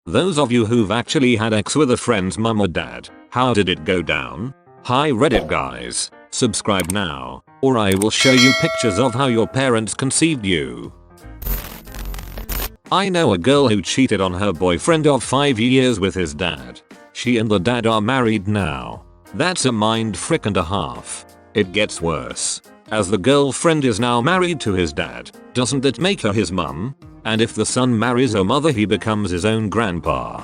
Those of you who've actually had sex with a friend's mum or dad, how did it go down? Hi Reddit guys, subscribe now, or I will show you pictures of how your parents conceived you. I know a girl who cheated on her boyfriend of 5 years with his dad. She and the dad are married now. That's a mind frick and a half. It gets worse. As the girlfriend is now married to his dad, doesn't it make her his mum? And if the son marries her mother, he becomes his own grandpa.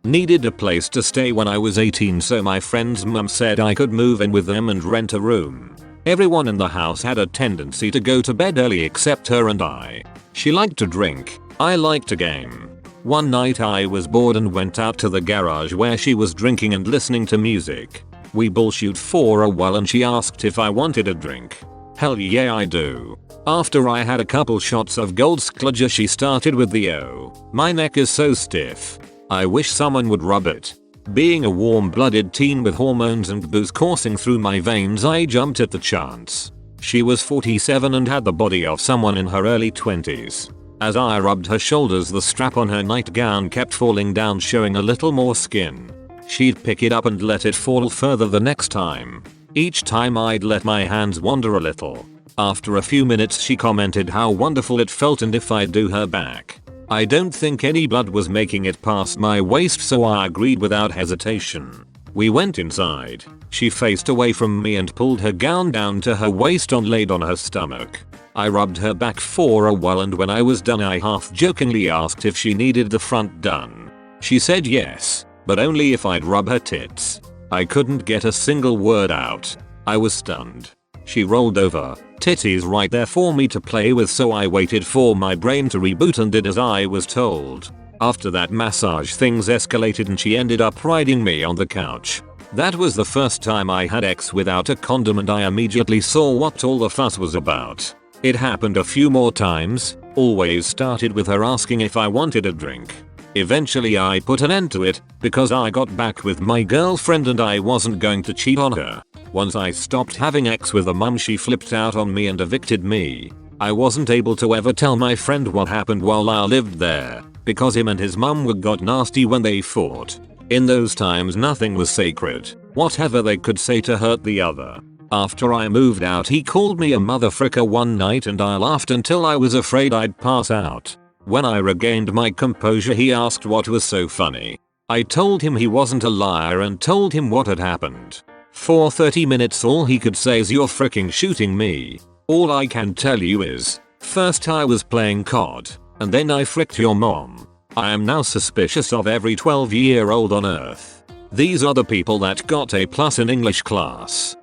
Needed a place to stay when I was 18, so my friend's mum said I could move in with them and rent a room. Everyone in the house had a tendency to go to bed early except her and I. She liked to drink, I liked to game. One night I was bored and went out to the garage where she was drinking and listening to music. We bullshit for a while and she asked if I wanted a drink. Hell yeah I do. After I had a couple shots of Gold Skludger, she started with the "Oh, my neck is so stiff. I wish someone would rub it." Being a warm-blooded teen with hormones and booze coursing through my veins, I jumped at the chance. She was 47 and had the body of someone in her early 20s. As I rubbed her shoulders, the strap on her nightgown kept falling down, showing a little more skin. She'd pick it up and let it fall further the next time. Each time I'd let my hands wander a little. After a few minutes she commented how wonderful it felt and if I'd do her back. I don't think any blood was making it past my waist, so I agreed without hesitation. We went inside. She faced away from me and pulled her gown down to her waist and laid on her stomach. I rubbed her back for a while, and when I was done I half-jokingly asked if she needed the front done. She said yes, but only if I'd rub her tits. I couldn't get a single word out. I was stunned. She rolled over, titties right there for me to play with, so I waited for my brain to reboot and did as I was told. After that massage, things escalated and she ended up riding me on the couch. That was the first time I had sex without a condom, and I immediately saw what all the fuss was about. It happened a few more times, always started with her asking if I wanted a drink. Eventually I put an end to it, because I got back with my girlfriend and I wasn't going to cheat on her. Once I stopped having sex with her mum, she flipped out on me and evicted me. I wasn't able to ever tell my friend what happened while I lived there, because him and his mum got nasty when they fought. In those times nothing was sacred. Whatever they could say to hurt the other. After I moved out, he called me a motherfricker one night and I laughed until I was afraid I'd pass out. When I regained my composure, he asked what was so funny. I told him he wasn't a liar and told him what had happened. For 30 minutes all he could say is, "You're freaking shooting me." All I can tell you is, first I was playing COD, and then I fricked your mom. I am now suspicious of every 12-year-old on earth. These are the people that got A+ in English class.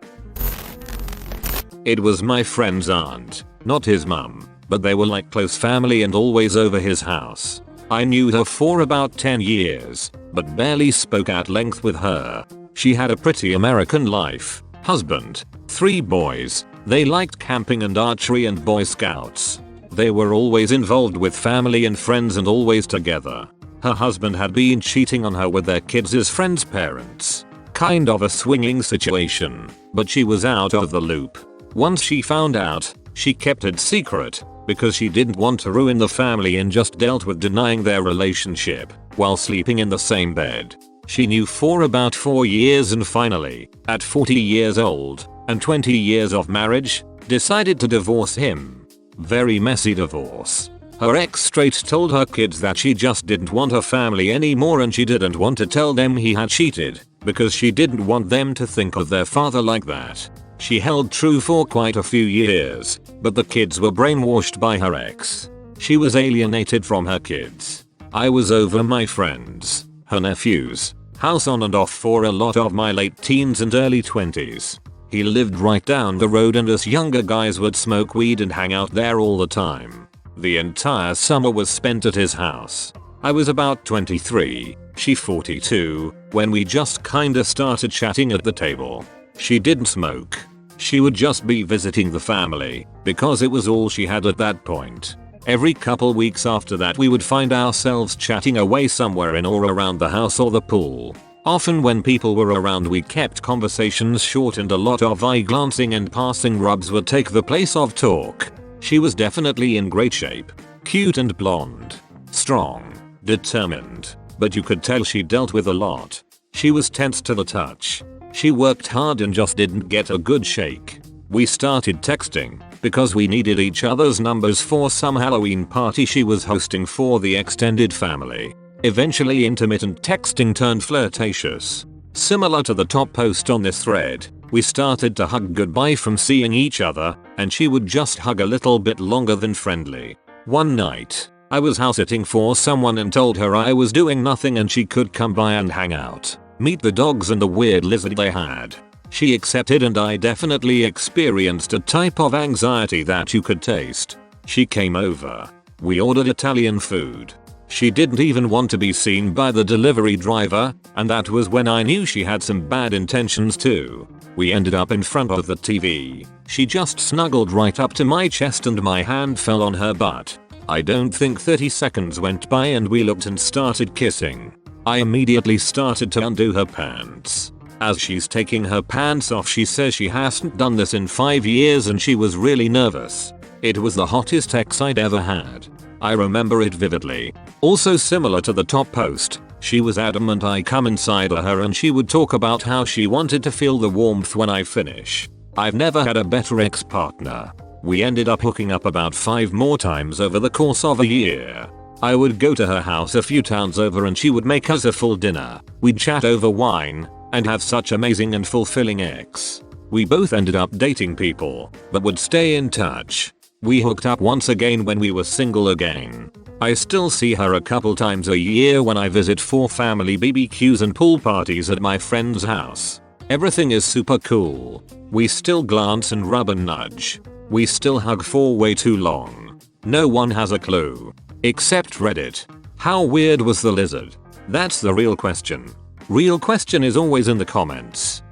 It was my friend's aunt, not his mum, but they were like close family and always over his house. I knew her for about 10 years, but barely spoke at length with her. She had a pretty American life, husband, 3 boys. They liked camping and archery and Boy Scouts. They were always involved with family and friends and always together. Her husband had been cheating on her with their kids' friends' parents. Kind of a swinging situation, but she was out of the loop. Once she found out, she kept it secret, because she didn't want to ruin the family and just dealt with denying their relationship while sleeping in the same bed. She knew for about 4 years and finally, at 40 years old and 20 years of marriage, decided to divorce him. Very messy divorce. Her ex straight told her kids that she just didn't want her family anymore and she didn't want to tell them he had cheated because she didn't want them to think of their father like that. She held true for quite a few years, but the kids were brainwashed by her ex. She was alienated from her kids. I was over my friends, her nephews, house on and off for a lot of my late teens and early 20s. He lived right down the road and us younger guys would smoke weed and hang out there all the time. The entire summer was spent at his house. I was about 23, she 42, when we just kinda started chatting at the table. She didn't smoke. She would just be visiting the family, because it was all she had at that point. Every couple weeks after that we would find ourselves chatting away somewhere in or around the house or the pool. Often when people were around we kept conversations short and a lot of eye glancing and passing rubs would take the place of talk. She was definitely in great shape. Cute and blonde. Strong. determined, but you could tell she dealt with a lot. She was tense to the touch. She worked hard and just didn't get a good shake. We started texting because we needed each other's numbers for some Halloween party she was hosting for the extended family. Eventually intermittent texting turned flirtatious. Similar to the top post on this thread, we started to hug goodbye from seeing each other, and she would just hug a little bit longer than friendly. One night, I was house sitting for someone and told her I was doing nothing and she could come by and hang out, meet the dogs and the weird lizard they had. She accepted, and I definitely experienced a type of anxiety that you could taste. She came over. We ordered Italian food. She didn't even want to be seen by the delivery driver, and that was when I knew she had some bad intentions too. We ended up in front of the TV. She just snuggled right up to my chest and my hand fell on her butt. I don't think 30 seconds went by and we looked and started kissing. I immediately started to undo her pants. As she's taking her pants off, she says she hasn't done this in 5 years and she was really nervous. It was the hottest ex I'd ever had. I remember it vividly. Also similar to the top post, she was adamant I come inside her and she would talk about how she wanted to feel the warmth when I finish. I've never had a better ex-partner. We ended up hooking up about 5 more times over the course of a year. I would go to her house a few towns over and she would make us a full dinner. We'd chat over wine and have such amazing and fulfilling ex. We both ended up dating people, but would stay in touch. We hooked up once again when we were single again. I still see her a couple times a year when I visit for family BBQs and pool parties at my friend's house. Everything is super cool. We still glance and rub and nudge. We still hug for way too long. No one has a clue. Except Reddit. How weird was the lizard? That's the real question. Real question is always in the comments.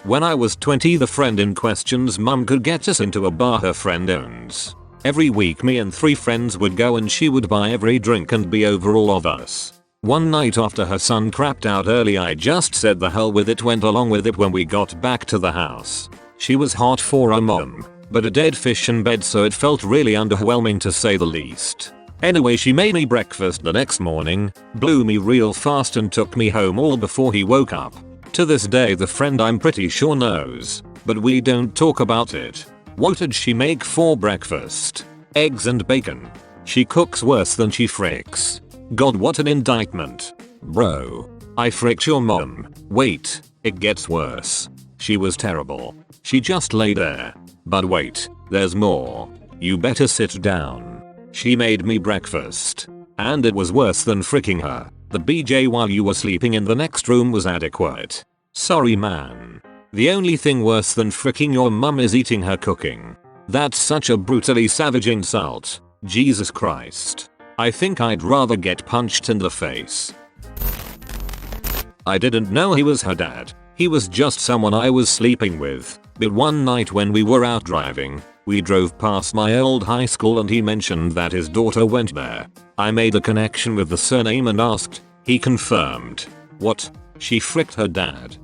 When I was 20, the friend in question's mum could get us into a bar her friend owns. Every week me and 3 friends would go and she would buy every drink and be over all of us. One night after her son crapped out early, I just said the hell with it, went along with it when we got back to the house. She was hot for a mom, but a dead fish in bed, so it felt really underwhelming to say the least. Anyway, she made me breakfast the next morning, blew me real fast and took me home all before he woke up. To this day the friend I'm pretty sure knows, but we don't talk about it. What did she make for breakfast? Eggs and bacon. She cooks worse than she fricks. God, what an indictment. Bro. I fricked your mom. Wait, it gets worse. She was terrible. She just lay there. But wait, there's more. You better sit down. She made me breakfast. And it was worse than fricking her. The BJ while you were sleeping in the next room was adequate. Sorry man. The only thing worse than fricking your mum is eating her cooking. That's such a brutally savage insult. Jesus Christ. I think I'd rather get punched in the face. I didn't know he was her dad. He was just someone I was sleeping with. But one night when we were out driving, we drove past my old high school and he mentioned that his daughter went there. I made a connection with the surname and asked. He confirmed. What? She fricked her dad.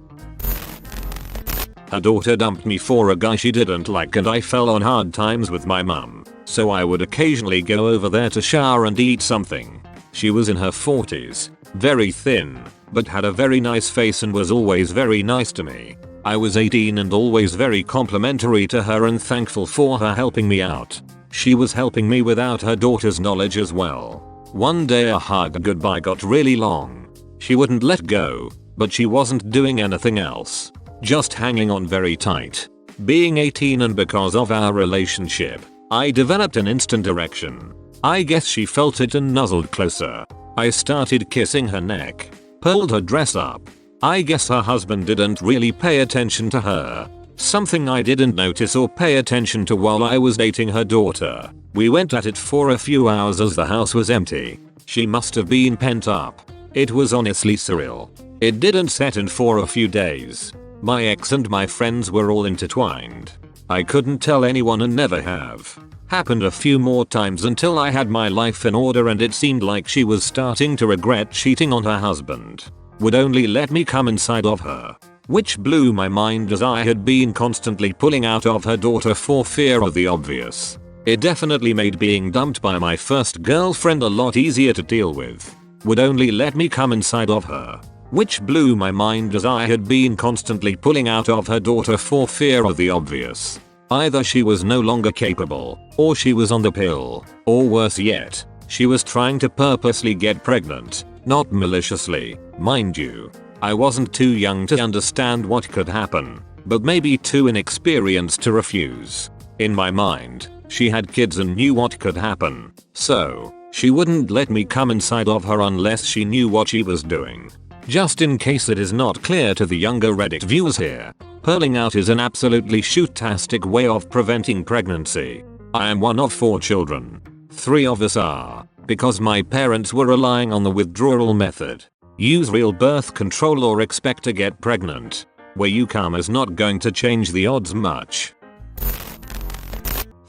Her daughter dumped me for a guy she didn't like and I fell on hard times with my mum, so I would occasionally go over there to shower and eat something. She was in her 40s, very thin, but had a very nice face and was always very nice to me. I was 18 and always very complimentary to her and thankful for her helping me out. She was helping me without her daughter's knowledge as well. One day a hug goodbye got really long. She wouldn't let go, but she wasn't doing anything else. Just hanging on very tight. Being 18 and because of our relationship, I developed an instant erection. I guess she felt it and nuzzled closer. I started kissing her neck, pulled her dress up. I guess her husband didn't really pay attention to her. Something I didn't notice or pay attention to while I was dating her daughter. We went at it for a few hours as the house was empty. She must have been pent up. It was honestly surreal. It didn't set in for a few days. My ex and my friends were all intertwined. I couldn't tell anyone and never have. Happened a few more times until I had my life in order and it seemed like she was starting to regret cheating on her husband. Would only let me come inside of her. Which blew my mind as I had been constantly pulling out of her daughter for fear of the obvious. It definitely made being dumped by my first girlfriend a lot easier to deal with. Would only let me come inside of her, which blew my mind as I had been constantly pulling out of her daughter for fear of the obvious. Either she was no longer capable, or she was on the pill, or worse yet, she was trying to purposely get pregnant, not maliciously, mind you. I wasn't too young to understand what could happen, but maybe too inexperienced to refuse. In my mind, she had kids and knew what could happen, so she wouldn't let me come inside of her unless she knew what she was doing. Just in case it is not clear to the younger Reddit viewers here, pulling out is an absolutely shoot-tastic way of preventing pregnancy. I am one of 4 children. 3 of us are, because my parents were relying on the withdrawal method. Use real birth control or expect to get pregnant. Where you come is not going to change the odds much.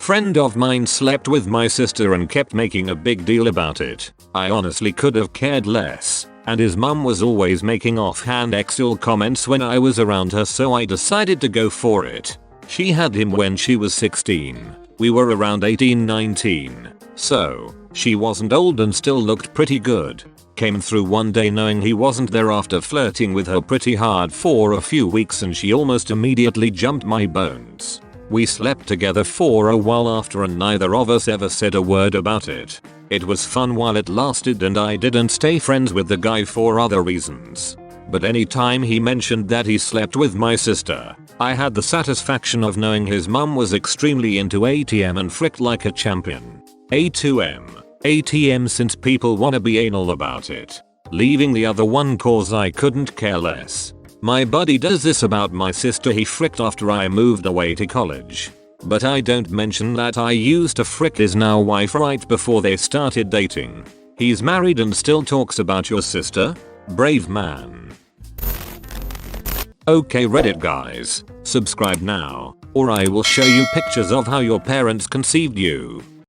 Friend of mine slept with my sister and kept making a big deal about it. I honestly could have cared less, and his mum was always making offhand sexual comments when I was around her, so I decided to go for it. She had him when she was 16. We were around 18-19, so she wasn't old and still looked pretty good. Came through one day knowing he wasn't there after flirting with her pretty hard for a few weeks, and she almost immediately jumped my bones. We slept together for a while after and neither of us ever said a word about it. It was fun while it lasted and I didn't stay friends with the guy for other reasons. But anytime he mentioned that he slept with my sister, I had the satisfaction of knowing his mum was extremely into ATM and fricked like a champion. ATM since people wanna be anal about it. Leaving the other one cause I couldn't care less. My buddy does this about my sister he fricked after I moved away to college. But I don't mention that I used to frick his now wife right before they started dating. He's married and still talks about your sister? Brave man. Okay Reddit guys, subscribe now, or I will show you pictures of how your parents conceived you.